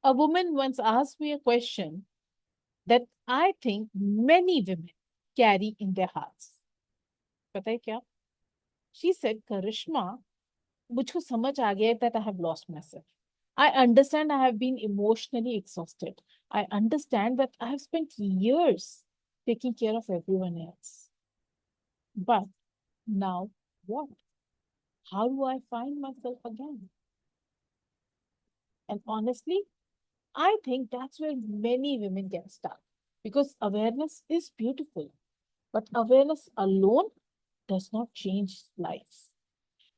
A woman once asked me a question that I think many women carry in their hearts. पता है क्या? She said, Karishma, मुझको समझ आ गया है that I have lost myself. I understand I have been emotionally exhausted. I understand that I have spent years taking care of everyone else. But now what? How do I find myself again? And honestly, I think that's where many women get stuck because awareness is beautiful, but awareness alone does not change life.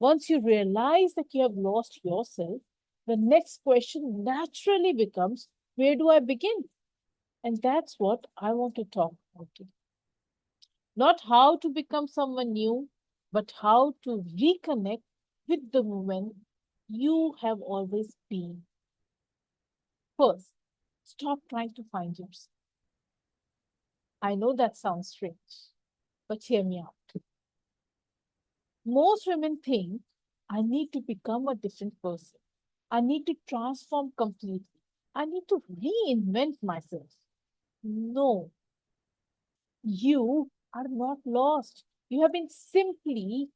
Once you realize that you have lost yourself, the next question naturally becomes, where do I begin? And that's what I want to talk about today. Not how to become someone new, but how to reconnect with the woman you have always been. First, stop trying to find yourself. I know that sounds strange, but hear me out. Most women think I need to become a different person. I need to transform completely. I need to reinvent myself. No, you are not lost. You have been simply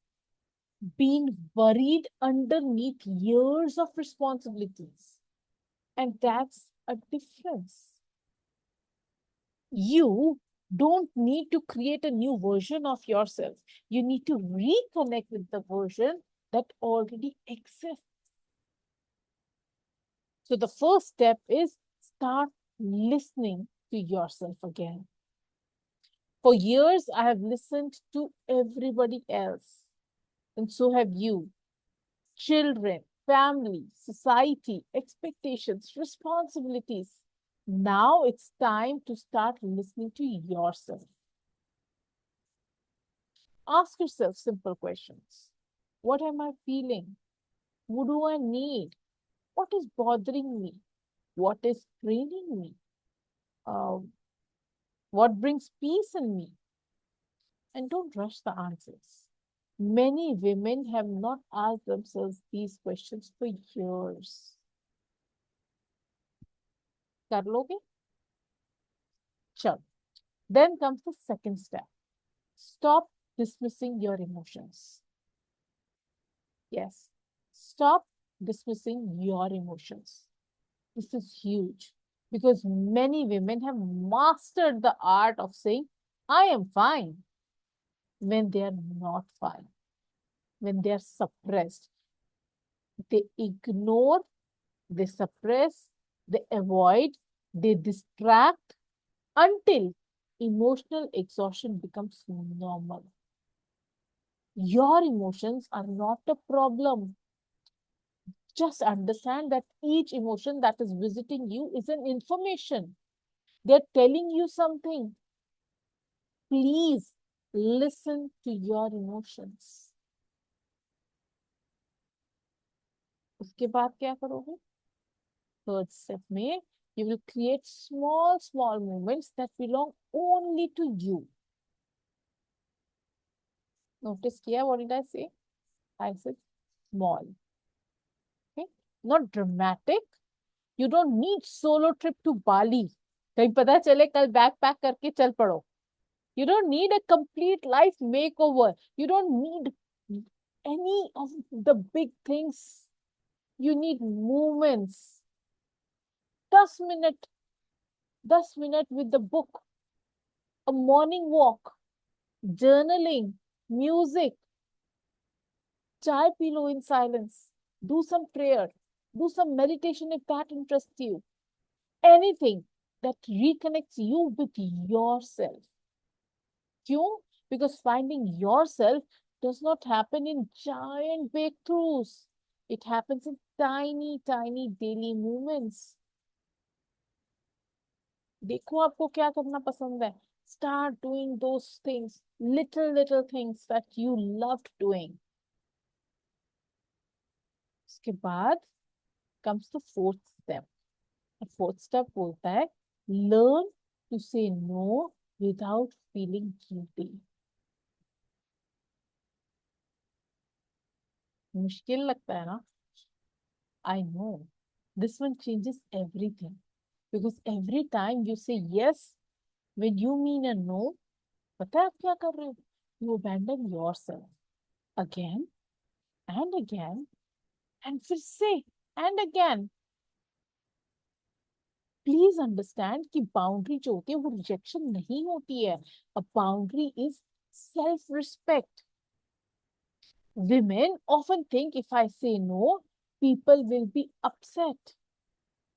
been buried underneath years of responsibilities. And that's a difference. You don't need to create a new version of yourself. You need to reconnect with the version that already exists. So the first step is start listening to yourself again. For years, I have listened to everybody else, and so have you. Children, family, society, expectations, responsibilities. Now it's time to start listening to yourself. Ask yourself simple questions. What am I feeling? What do I need? What is bothering me? What is draining me? Um, what brings peace in me? And don't rush the answers. Many women have not asked themselves these questions for years. कर लोगे? Sure. Then comes the second step. Stop dismissing your emotions. Yes. Stop dismissing your emotions. This is huge because many women have mastered the art of saying, I am fine, when they are not fine, when they are suppressed. They ignore, they suppress, they avoid, they distract until emotional exhaustion becomes normal. Your emotions are not a problem. Just understand that each emotion that is visiting you is an information. They're telling you something. Please listen to your emotions. उसके बाद क्या करोगे? Third step में you will create small moments that belong only to you. Notice किया? What did I say? I said small. Okay? Not dramatic. You don't need solo trip to Bali. कहीं पता चले कल बैग पैक करके चल पड़ो. You don't need a complete life makeover. You don't need any of the big things. You need movements. 10 minute, 10 minute with the book, a morning walk, journaling, music, chai pee lo in silence, do some prayer, do some meditation if that interests you. Anything that reconnects you with yourself. क्यों? Because finding yourself does not happen in giant breakthroughs. It happens in tiny daily movements. देखो आपको क्या करना पसंद है. Start doing those things, little things that you loved doing. उसके बाद comes the fourth step. The fourth step बोलता है learn to say no without feeling guilty. मुश्किल लगता है ना? I know. This one changes everything. Because every time you say yes, when you mean a no, पता है आप क्या कर रहे हो? You abandon yourself again and again and फिर से and again. प्लीज अंडरस्टैंड कि बाउंड्री जो होती है वो रिजेक्शन नहीं होती है. A boundary is self respect. Women often think if I say no, people will be upset.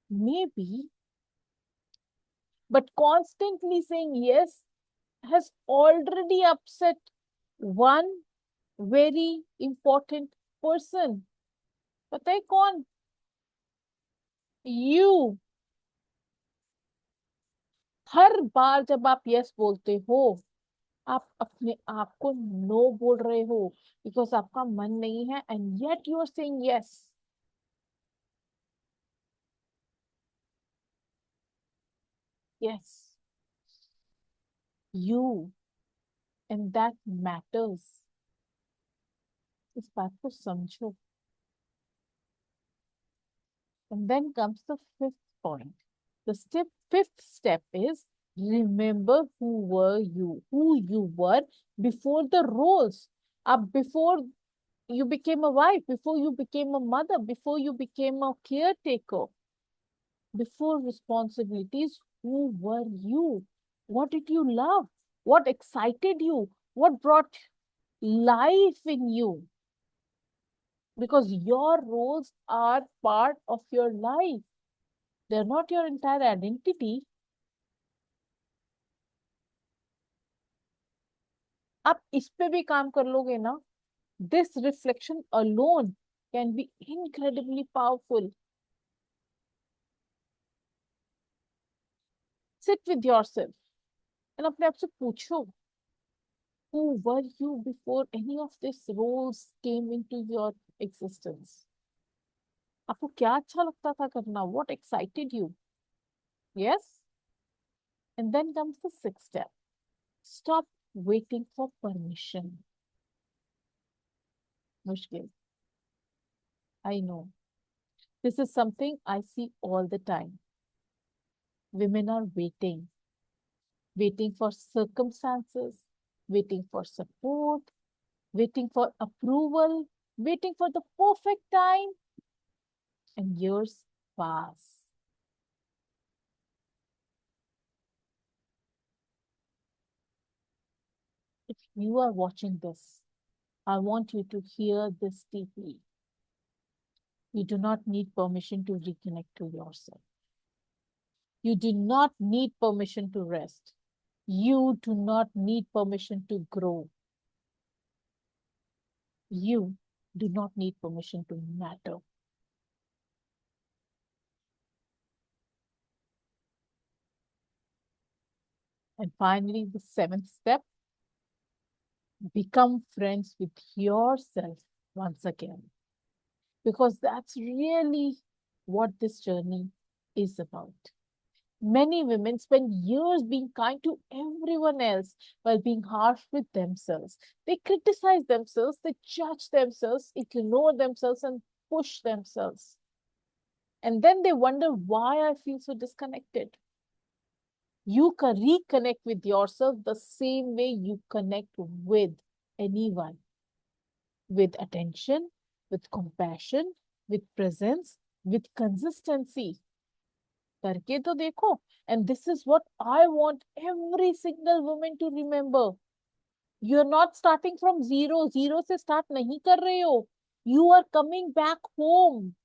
Maybe, but constantly saying yes has already upset one very important person. पता है कौन? You. हर बार जब आप यस बोलते हो, आप अपने आप को नो बोल रहे हो बिकॉज आपका मन नहीं है and yet you are saying yes. Yes, you, and that matters. इस बात को समझो. And then comes the fifth point. The step fifth step is remember who you were before the roles. Up before you became a wife, before you became a mother, before you became a caretaker, before responsibilities, who were you? What did you love? What excited you? What brought life in you? Because your roles are part of your life. They're not your entire identity. आप इस पे भी काम कर लोगे ना, this reflection alone can be incredibly powerful. Sit with yourself and अपने आप से पूछो, who were you before any of these roles came into your existence? आपको क्या अच्छा लगता था करना? What excited you? Yes? And then comes the sixth step. Stop waiting for permission. मुश्किल. I know. This is something I see all the time. Women are waiting, waiting for circumstances, waiting for support, waiting for approval, waiting for the perfect time, and years pass. If you are watching this, I want you to hear this deeply. You do not need permission to reconnect to yourself. You do not need permission to rest. You do not need permission to grow. You do not need permission to matter. And finally, the seventh step, become friends with yourself once again. Because that's really what this journey is about. Many women spend years being kind to everyone else while being harsh with themselves. They criticize themselves, they judge themselves, ignore themselves, and push themselves. And then they wonder why I feel so disconnected. You can reconnect with yourself the same way you connect with anyone, with attention, with compassion, with presence, with consistency. करके तो देखो. And this is what I want every single woman to remember. You're not starting from zero. Zero से start नहीं कर रहे हो. You are coming back home.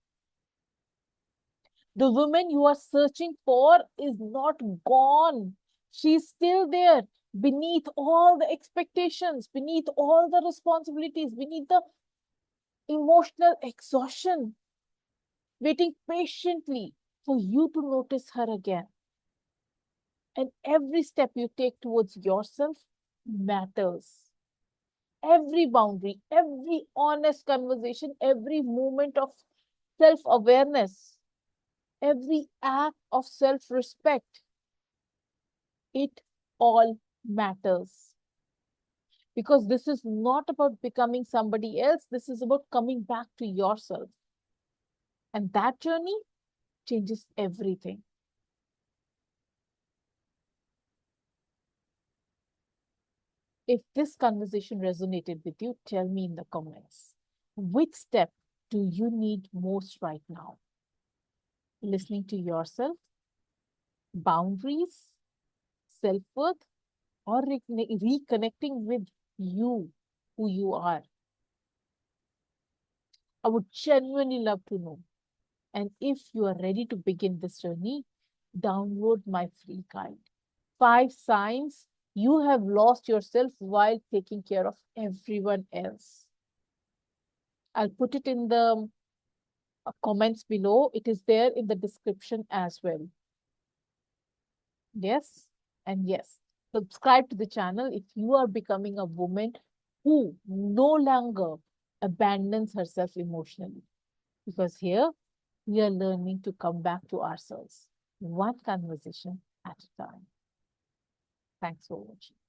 The woman you are searching for is not gone. She's still there beneath all the expectations, beneath all the responsibilities, beneath the emotional exhaustion, waiting patiently for you to notice her again. And every step you take towards yourself matters. Every boundary, every honest conversation, every moment of self awareness, every act of self respect, it all matters. Because this is not about becoming somebody else, this is about coming back to yourself. And that journey, changes everything. If this conversation resonated with you, tell me in the comments. Which step do you need most right now? Listening to yourself, boundaries, self worth, or reconnecting with you, who you are? I would genuinely love to know. And if you are ready to begin this journey, download my free guide. 5 signs you have lost yourself while taking care of everyone else. I'll put it in the comments below. It is there in the description as well. Yes, and yes. Subscribe to the channel if you are becoming a woman who no longer abandons herself emotionally. Because here we are learning to come back to ourselves, one conversation at a time. Thanks for watching.